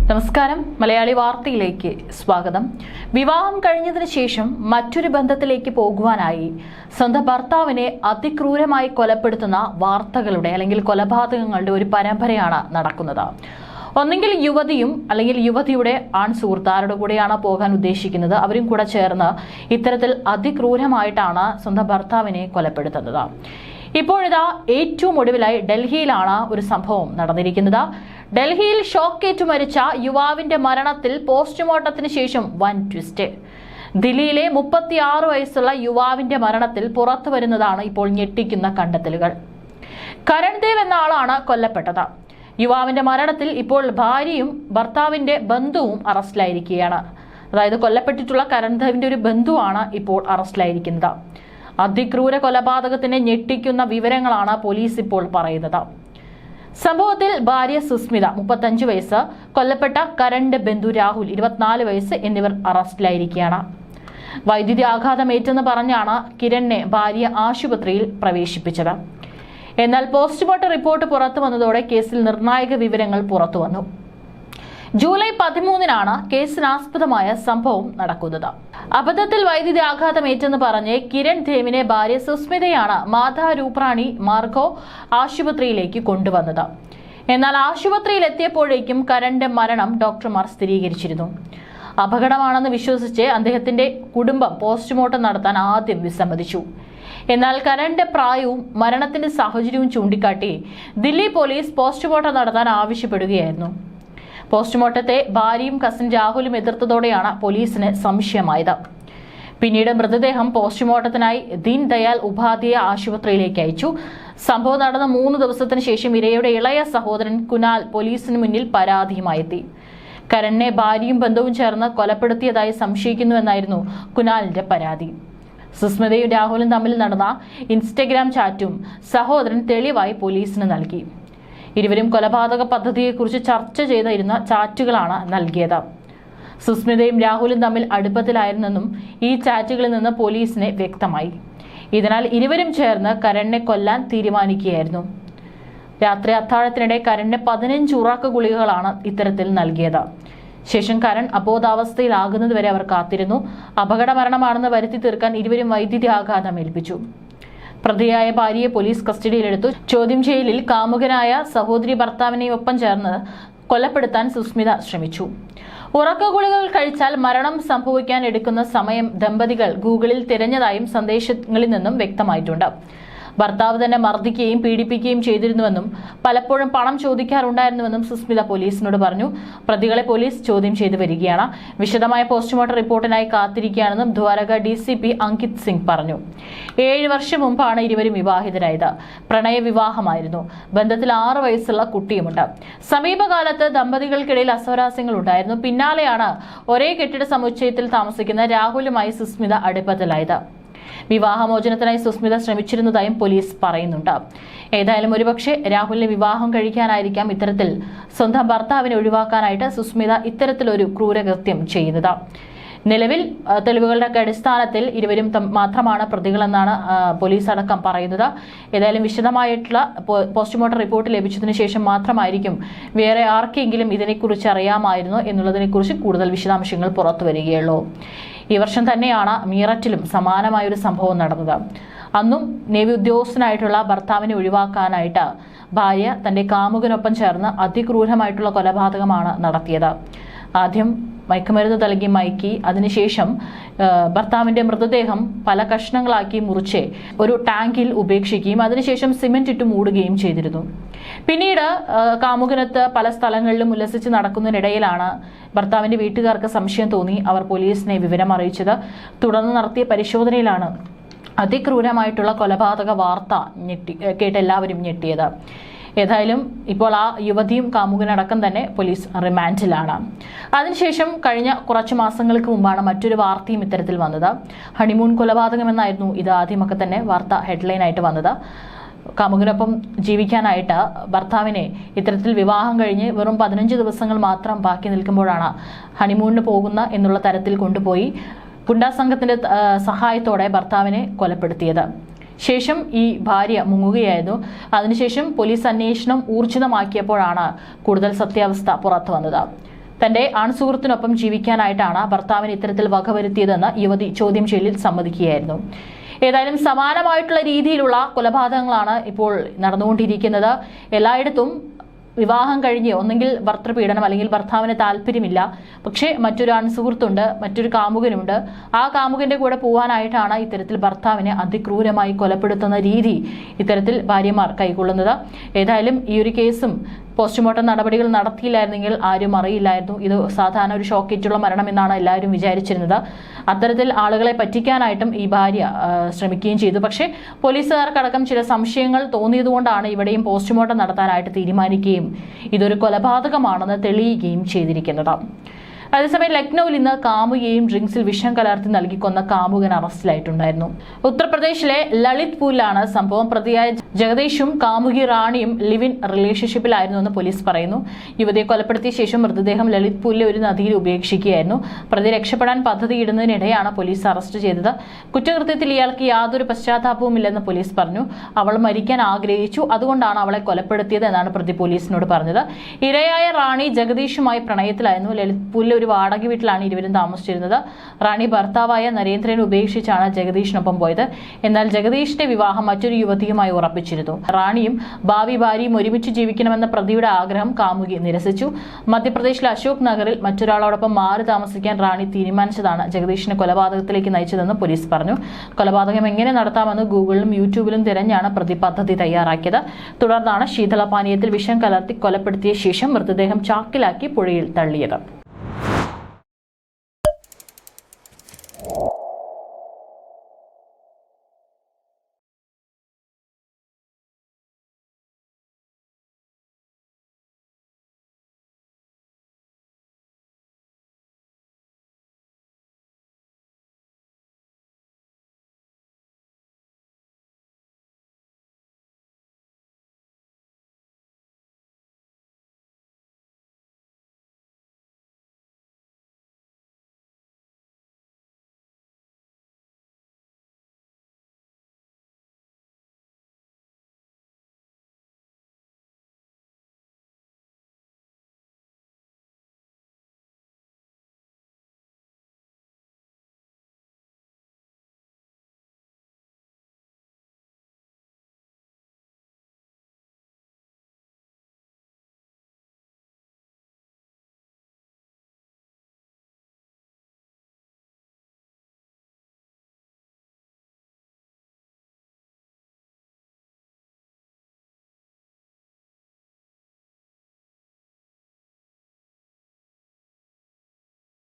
നമസ്കാരം. മലയാളി വാർത്തയിലേക്ക് സ്വാഗതം. വിവാഹം കഴിഞ്ഞതിന് ശേഷം മറ്റൊരു ബന്ധത്തിലേക്ക് പോകുവാനായി സ്വന്തം ഭർത്താവിനെ അതിക്രൂരമായി കൊലപ്പെടുത്തുന്ന വാർത്തകളുടെ അല്ലെങ്കിൽ കൊലപാതകങ്ങളുടെ ഒരു പരമ്പരയാണ് നടക്കുന്നത്. ഒന്നെങ്കിൽ യുവതിയും അല്ലെങ്കിൽ യുവതിയുടെ ആൺ സുഹൃത്താരുടെ കൂടെയാണ് പോകാൻ ഉദ്ദേശിക്കുന്നത്. അവരും കൂടെ ചേർന്ന് ഇത്തരത്തിൽ അതിക്രൂരമായിട്ടാണ് സ്വന്തം ഭർത്താവിനെ കൊലപ്പെടുത്തുന്നത്. ഇപ്പോഴിതാ ഏറ്റവും ഒടുവിലായി ഡൽഹിയിലാണ് ഒരു സംഭവം നടന്നിരിക്കുന്നത്. ഡൽഹിയിൽ ഷോക്കേറ്റു മരിച്ച യുവാവിന്റെ മരണത്തിൽ പോസ്റ്റ്മോർട്ടത്തിന് ശേഷം വൻ ട്വിസ്റ്റ്. ദില്ലിയിലെ 36 വയസ്സുള്ള യുവാവിന്റെ മരണത്തിൽ പുറത്തു വരുന്നതാണ് ഇപ്പോൾ ഞെട്ടിക്കുന്ന കണ്ടെത്തലുകൾ. കരൺദേവ് എന്ന ആളാണ് കൊല്ലപ്പെട്ടത്. യുവാവിന്റെ മരണത്തിൽ ഇപ്പോൾ ഭാര്യയും ഭർത്താവിന്റെ ബന്ധുവും അറസ്റ്റിലായിരിക്കുകയാണ്. അതായത് കൊല്ലപ്പെട്ടിട്ടുള്ള കരൺദേവിന്റെ ഒരു ബന്ധുവാണ് ഇപ്പോൾ അറസ്റ്റിലായിരിക്കുന്നത്. അതിക്രൂര കൊലപാതകത്തിന് ഞെട്ടിക്കുന്ന വിവരങ്ങളാണ് പോലീസ് ഇപ്പോൾ പറയുന്നത്. സംഭവത്തിൽ ഭാര്യ സുസ്മിത 35 വയസ്സ്, കൊല്ലപ്പെട്ട കരണിന്റെ ബന്ധു രാഹുൽ 24 വയസ്സ് എന്നിവർ അറസ്റ്റിലായിരിക്കുകയാണ്. വൈദ്യുതി ആഘാതമേറ്റെന്ന് പറഞ്ഞാണ് കിരണിനെ ഭാര്യ ആശുപത്രിയിൽ പ്രവേശിപ്പിച്ചത്. എന്നാൽ പോസ്റ്റ്മോർട്ടം റിപ്പോർട്ട് പുറത്തു വന്നതോടെ കേസിൽ നിർണായക വിവരങ്ങൾ പുറത്തു വന്നു. ജൂലൈ 13-നാണ് കേസിനാസ്പദമായ സംഭവം നടക്കുന്നത്. അബദ്ധത്തിൽ വൈദ്യുതി ആഘാതമേറ്റെന്ന് പറഞ്ഞ് കിരൺ ദേവിനെ ഭാര്യ സുസ്മിതയാണ് മാതാ രൂപ്രാണി മാർഗോ ആശുപത്രിയിലേക്ക് കൊണ്ടുവന്നത്. എന്നാൽ ആശുപത്രിയിൽ എത്തിയപ്പോഴേക്കും കരണിന്റെ മരണം ഡോക്ടർമാർ സ്ഥിരീകരിച്ചിരുന്നു. അപകടമാണെന്ന് വിശ്വസിച്ച് അദ്ദേഹത്തിന്റെ കുടുംബം പോസ്റ്റ്മോർട്ടം നടത്താൻ ആദ്യം വിസമ്മതിച്ചു. എന്നാൽ കരണിന്റെ പ്രായവും മരണത്തിന്റെ സാഹചര്യവും ചൂണ്ടിക്കാട്ടി ദില്ലി പോലീസ് പോസ്റ്റ്മോർട്ടം നടത്താൻ ആവശ്യപ്പെടുകയായിരുന്നു. പോസ്റ്റ്മോർട്ടത്തെ ഭാര്യയും കസിൻ രാഹുലും എതിർത്തതോടെയാണ് പോലീസിന് സംശയമായത്. പിന്നീട് മൃതദേഹം പോസ്റ്റ്മോർട്ടത്തിനായി ദീൻ ദയാൽ ഉപാധ്യായ ആശുപത്രിയിലേക്ക് അയച്ചു. സംഭവം നടന്ന 3 ദിവസത്തിന് ശേഷം ഇരയുടെ ഇളയ സഹോദരൻ കുനാൽ പോലീസിന് മുന്നിൽ പരാതിയുമായി എത്തി. കരണിനെ ഭാര്യയും ബന്ധുവും ചേർന്ന് കൊലപ്പെടുത്തിയതായി സംശയിക്കുന്നുവെന്നായിരുന്നു കുനാലിന്റെ പരാതി. സുസ്മിതയും രാഹുലും തമ്മിൽ നടന്ന ഇൻസ്റ്റഗ്രാം ചാറ്റും സഹോദരൻ തെളിവായി പോലീസിന് നൽകി. ഇരുവരും കൊലപാതക പദ്ധതിയെക്കുറിച്ച് ചർച്ച ചെയ്തിരുന്ന ചാറ്റുകളാണ് നൽകിയത്. സുസ്മിതയും രാഹുലും തമ്മിൽ അടുപ്പത്തിലായിരുന്നെന്നും ഈ ചാറ്റുകളിൽ നിന്ന് പോലീസിന് വ്യക്തമായി. ഇതിനാൽ ഇരുവരും ചേർന്ന് കരണിനെ കൊല്ലാൻ തീരുമാനിക്കുകയായിരുന്നു. രാത്രി അത്താഴത്തിനിടെ കരണിന് 15 ഉറാക്ക് ഗുളികകളാണ് ഇത്തരത്തിൽ നൽകിയത്. ശേഷം കരൺ അബോധാവസ്ഥയിലാകുന്നതുവരെ അവർ കാത്തിരുന്നു. അപകട മരണമാണെന്ന് വരുത്തി തീർക്കാൻ ഇരുവരും വൈദ്യുതി ആഘാതം ഏൽപ്പിച്ചു. പ്രതിയായ ഭാര്യയെ പോലീസ് കസ്റ്റഡിയിലെടുത്തു. ചോദ്യം ചെയ്യലിൽ കാമുകനായ സഹോദരി ഭർത്താവിനെയും ഒപ്പം ചേർന്ന് കൊലപ്പെടുത്താൻ സുസ്മിത ശ്രമിച്ചു. ഉറക്ക ഗുളികകൾ കഴിച്ചാൽ മരണം സംഭവിക്കാൻ എടുക്കുന്ന സമയം ദമ്പതികൾ ഗൂഗിളിൽ തിരഞ്ഞതായും സന്ദേശങ്ങളിൽ നിന്നും വ്യക്തമായിട്ടുണ്ട്. ഭർത്താവ് തന്നെ മർദ്ദിക്കുകയും പീഡിപ്പിക്കുകയും ചെയ്തിരുന്നുവെന്നും പലപ്പോഴും പണം ചോദിക്കാറുണ്ടായിരുന്നുവെന്നും സുസ്മിത പോലീസിനോട് പറഞ്ഞു. പ്രതികളെ പോലീസ് ചോദ്യം ചെയ്തു വരികയാണ്. വിശദമായ പോസ്റ്റ്മോർട്ടം റിപ്പോർട്ടിനായി കാത്തിരിക്കുകയാണെന്നും ദ്വാരക DCP അങ്കിത് സിംഗ് പറഞ്ഞു. 7 വർഷം മുമ്പാണ് ഇരുവരും വിവാഹിതരായത്. പ്രണയവിവാഹമായിരുന്നു. ബന്ധത്തിൽ 6 വയസ്സുള്ള കുട്ടിയുമുണ്ട്. സമീപകാലത്ത് ദമ്പതികൾക്കിടയിൽ അസ്വാരസ്യങ്ങൾ ഉണ്ടായിരുന്നു. പിന്നാലെയാണ് ഒരേ കെട്ടിട സമുച്ചയത്തിൽ താമസിക്കുന്ന രാഹുലുമായി സുസ്മിത അടുപ്പത്തിലായത്. വിവാഹമോചനത്തിനായി സുസ്മിത ശ്രമിച്ചിരുന്നതായും പോലീസ് പറയുന്നുണ്ട്. ഏതായാലും ഒരുപക്ഷെ രാഹുലിനെ വിവാഹം കഴിക്കാനായിരിക്കാം ഇത്തരത്തിൽ സ്വന്തം ഭർത്താവിനെ ഒഴിവാക്കാനായിട്ട് സുസ്മിത ഇത്തരത്തിലൊരു ക്രൂരകൃത്യം ചെയ്യുന്നത്. നിലവിൽ തെളിവുകളുടെ അടിസ്ഥാനത്തിൽ ഇരുവരും മാത്രമാണ് പ്രതികളെന്നാണ് പോലീസ് അടക്കം പറയുന്നത്. ഏതായാലും വിശദമായിട്ടുള്ള പോസ്റ്റ്മോർട്ടം റിപ്പോർട്ട് ലഭിച്ചതിന് ശേഷം മാത്രമായിരിക്കും വേറെ ആർക്കെങ്കിലും ഇതിനെക്കുറിച്ച് അറിയാമായിരുന്നോ എന്നുള്ളതിനെക്കുറിച്ച് കൂടുതൽ വിശദാംശങ്ങൾ പുറത്തു വരികയുള്ളൂ. ഈ വർഷം തന്നെയാണ് മീററ്റിലും സമാനമായൊരു സംഭവം നടന്നത്. അന്നും നേവി ഉദ്യോഗസ്ഥനായിട്ടുള്ള ഭർത്താവിനെ ഒഴിവാക്കാനായിട്ട് ഭാര്യ തന്റെ കാമുകനൊപ്പം ചേർന്ന് അതിക്രൂരമായിട്ടുള്ള കൊലപാതകമാണ് നടത്തിയത്. ആദ്യം മയക്കുമരുന്ന് നൽകി മയക്കി, അതിനുശേഷം ഭർത്താവിന്റെ മൃതദേഹം പല കഷ്ണങ്ങളാക്കി മുറിച്ച് ഒരു ടാങ്കിൽ ഉപേക്ഷിക്കുകയും അതിനുശേഷം സിമെന്റ് ഇട്ട് മൂടുകയും ചെയ്തിരുന്നു. പിന്നീട് കാമുകനത്ത് പല സ്ഥലങ്ങളിലും ഉല്ലസിച്ച് നടക്കുന്നതിനിടയിലാണ് ഭർത്താവിന്റെ വീട്ടുകാർക്ക് സംശയം തോന്നി അവർ പോലീസിനെ വിവരം അറിയിച്ചത്. തുടർന്ന് നടത്തിയ പരിശോധനയിലാണ് അതിക്രൂരമായിട്ടുള്ള കൊലപാതക വാർത്ത കേട്ട് എല്ലാവരും ഞെട്ടിയത്. ഏതായാലും ഇപ്പോൾ ആ യുവതിയും കാമുകനടക്കം തന്നെ പോലീസ് റിമാൻഡിലാണ്. അതിനുശേഷം കഴിഞ്ഞ കുറച്ച് മാസങ്ങൾക്ക് മുമ്പാണ് മറ്റൊരു വാർത്തയും ഇത്തരത്തിൽ വന്നത്. ഹണിമൂൺ കൊലപാതകമെന്നായിരുന്നു ഇത് ആദ്യമൊക്കെ തന്നെ വാർത്ത ഹെഡ്ലൈനായിട്ട് വന്നത്. കാമുകനൊപ്പം ജീവിക്കാനായിട്ട് ഭർത്താവിനെ ഇത്തരത്തിൽ വിവാഹം കഴിഞ്ഞ് വെറും 15 ദിവസങ്ങൾ മാത്രം ബാക്കി നിൽക്കുമ്പോഴാണ് ഹണിമൂണിന് പോകുന്ന എന്നുള്ള തരത്തിൽ കൊണ്ടുപോയി ഗുണ്ടാ സംഘത്തിന്റെ സഹായത്തോടെ ഭർത്താവിനെ കൊലപ്പെടുത്തിയത്. ശേഷം ഈ ഭാര്യ മുങ്ങുകയായിരുന്നു. അതിനുശേഷം പോലീസ് അന്വേഷണം ഊർജിതമാക്കിയപ്പോഴാണ് കൂടുതൽ സത്യാവസ്ഥ പുറത്തു വന്നത്. തന്റെ ആൺസുഹൃത്തിനൊപ്പം ജീവിക്കാനായിട്ടാണ് ഭർത്താവിന് ഇത്തരത്തിൽ വകവരുത്തിയതെന്ന് യുവതി ചോദ്യം ചെയ്യലിൽ സമ്മതിക്കുകയായിരുന്നു. ഏതായാലും സമാനമായിട്ടുള്ള രീതിയിലുള്ള കൊലപാതകങ്ങളാണ് ഇപ്പോൾ നടന്നുകൊണ്ടിരിക്കുന്നത്. എല്ലായിടത്തും വിവാഹം കഴിഞ്ഞ് ഒന്നെങ്കിൽ ഭർത്തൃപീഡനം അല്ലെങ്കിൽ ഭർത്താവിന് താല്പര്യമില്ല, പക്ഷേ മറ്റൊരു ആൺസുഹൃത്തുണ്ട്, മറ്റൊരു കാമുകനുണ്ട്. ആ കാമുകന്റെ കൂടെ പോകാനായിട്ടാണ് ഇത്തരത്തിൽ ഭർത്താവിനെ അതിക്രൂരമായി കൊലപ്പെടുത്തുന്ന രീതി ഇത്തരത്തിൽ ഭാര്യമാർ കൈക്കൊള്ളുന്നത്. ഏതായാലും ഈ ഒരു കേസും പോസ്റ്റ്മോർട്ടം നടപടികൾ നടത്തിയില്ലായിരുന്നെങ്കിൽ ആരും അറിയില്ലായിരുന്നു. ഇത് സാധാരണ ഒരു ഷോക്കേറ്റുള്ള മരണം എന്നാണ് എല്ലാവരും വിചാരിച്ചിരുന്നത്. അത്തരത്തിൽ ആളുകളെ പറ്റിക്കാനായിട്ടും ഈ ഭാര്യ ശ്രമിക്കുകയും ചെയ്തു. പക്ഷേ പോലീസുകാർക്കടക്കം ചില സംശയങ്ങൾ തോന്നിയതുകൊണ്ടാണ് ഇവിടെയും പോസ്റ്റ്മോർട്ടം നടത്താനായിട്ട് തീരുമാനിക്കുകയും ഇതൊരു കൊലപാതകമാണെന്ന് തെളിയുകയും ചെയ്തിരിക്കുന്നത്. അതേസമയം ലക്നൌവിൽ ഇന്ന് കാമുകയെയും ഡ്രിങ്ക്സിൽ വിഷം കലർത്തി നൽകി കൊന്ന കാമുകൻ അറസ്റ്റിലായിട്ടുണ്ടായിരുന്നു. ഉത്തർപ്രദേശിലെ ലളിത്പൂരിലാണ് സംഭവം. പ്രതിയായ ജഗദീഷും കാമുകി റാണിയും ലിവ് ഇൻ റിലേഷൻഷിപ്പിലായിരുന്നുവെന്ന് പോലീസ് പറയുന്നു. യുവതിയെ കൊലപ്പെടുത്തിയ ശേഷം മൃതദേഹം ലളിത്പൂരിലെ ഒരു നദിയിൽ ഉപേക്ഷിക്കുകയായിരുന്നു. പ്രതി രക്ഷപ്പെടാൻ പദ്ധതിയിടുന്നതിനിടെയാണ് പോലീസ് അറസ്റ്റ് ചെയ്തത്. കുറ്റകൃത്യത്തിൽ ഇയാൾക്ക് യാതൊരു പശ്ചാത്താപവുമില്ലെന്ന് പോലീസ് പറഞ്ഞു. അവൾ മരിക്കാൻ ആഗ്രഹിച്ചു, അതുകൊണ്ടാണ് അവളെ കൊലപ്പെടുത്തിയത് എന്നാണ് പ്രതി പോലീസിനോട് പറഞ്ഞത്. ഇരയായ റാണി ജഗദീഷുമായി പ്രണയത്തിലായിരുന്നു. ലളിത്പൂരിലെ ഒരു വാടക വീട്ടിലാണ് ഇരുവരും താമസിച്ചിരുന്നത്. റാണി ഭർത്താവായ നരേന്ദ്രനെ ഉപേക്ഷിച്ചാണ് ജഗദീഷിനൊപ്പം പോയത്. എന്നാൽ ജഗദീഷിന്റെ വിവാഹം മറ്റൊരു യുവതിയുമായി ഉറപ്പിച്ചിരുന്നു. റാണിയും ഭാവി ഭാര്യയും ഒരുമിച്ച് ജീവിക്കണമെന്ന പ്രതിയുടെ ആഗ്രഹം കാമുകി നിരസിച്ചു. മധ്യപ്രദേശിലെ അശോക് നഗറിൽ മറ്റൊരാളോടൊപ്പം മാറി താമസിക്കാൻ റാണി തീരുമാനിച്ചതാണ് ജഗദീഷിനെ കൊലപാതകത്തിലേക്ക് നയിച്ചതെന്ന് പോലീസ് പറഞ്ഞു. കൊലപാതകം എങ്ങനെ നടത്താമെന്ന് ഗൂഗിളിലും യൂട്യൂബിലും തിരഞ്ഞാണ് പ്രതി പദ്ധതി തയ്യാറാക്കിയത്. തുടർന്നാണ് ശീതളപാനീയത്തിൽ വിഷം കലർത്തി കൊലപ്പെടുത്തിയ ശേഷം മൃതദേഹം ചാക്കിലാക്കി പുഴയിൽ തള്ളിയത്.